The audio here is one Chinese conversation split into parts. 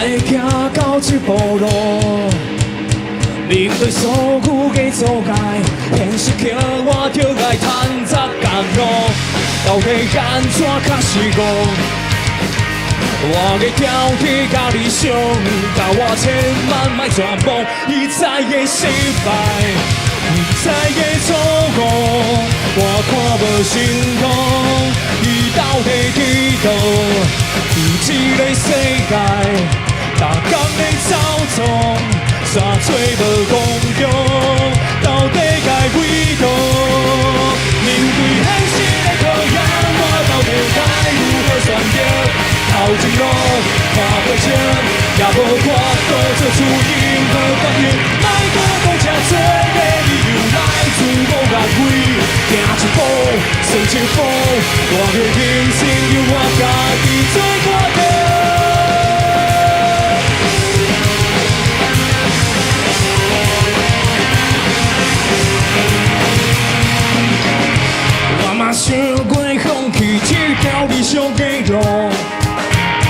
会行到这步路，面对所有的阻碍，现实叫我着来探查角落，到底安怎较是误？我的挑剔甲理想，甲我千万莫绝望，一再的失败，一再的错误，我看无成功，伊到底伫倒？伫这个世界，逐天的操纵，三做无公平，到底该为倒？面对现实的考验，我到底该如何选择？头前路看不清，也无法度做出任何决定。莫搁讲这多个理由来自我安慰，行一步算一步，我的人生由我家己做决定。我嘛想过放弃这条理想的路。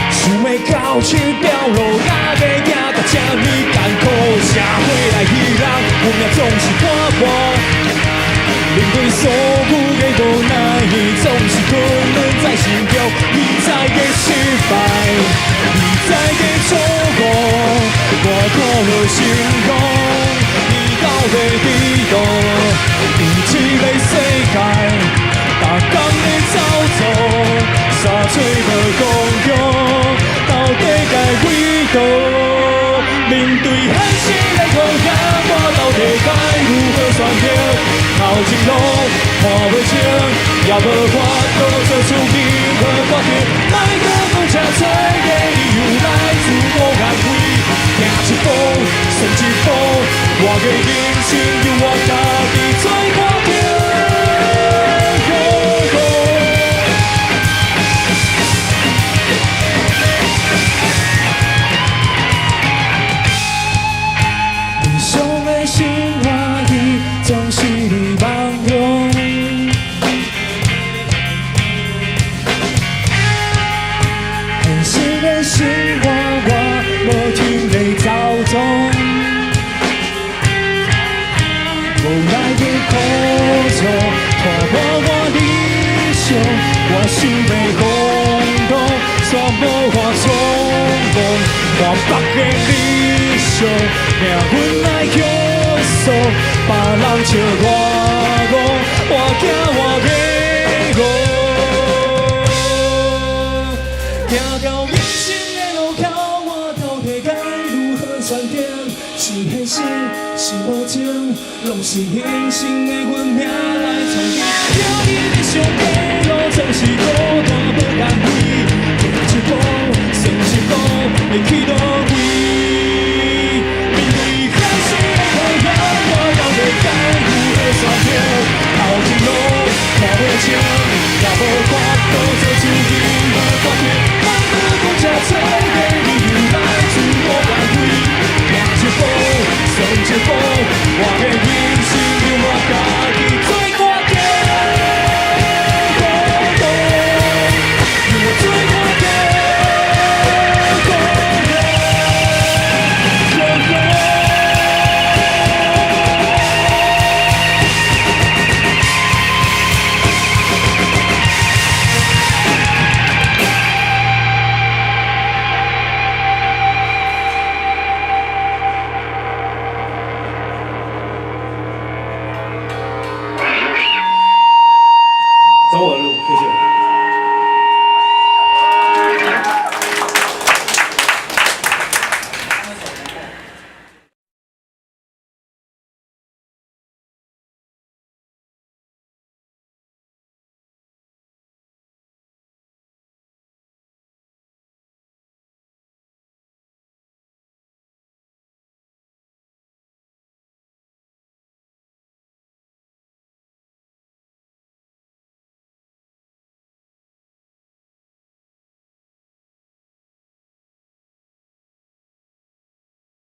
想要到这条路，哪会行到这么艰苦？社会来戏人，有命总是看破。面对所有的无奈，总是困顿在心中。一再的失败，一再的错误，我看无成功，伊到底伫倒？伫这个世界，逐天的操纵，三做无公平。到底该为倒？面对现实的考验，我到底该如何选择？头前路看不清，也无法度做出任何决定。莫搁讲这多个理由来自我安慰，行一步算一步，我的人生由我家己做决定。我想要放荡，却无法闯荡。看别个理想，命运来约束，别人笑我戆，我惊我迷误。行到人生的路口，我到底该如何选择？是现实，是无情，拢是人生的运命来决定。听你的想法。总是孤单无人。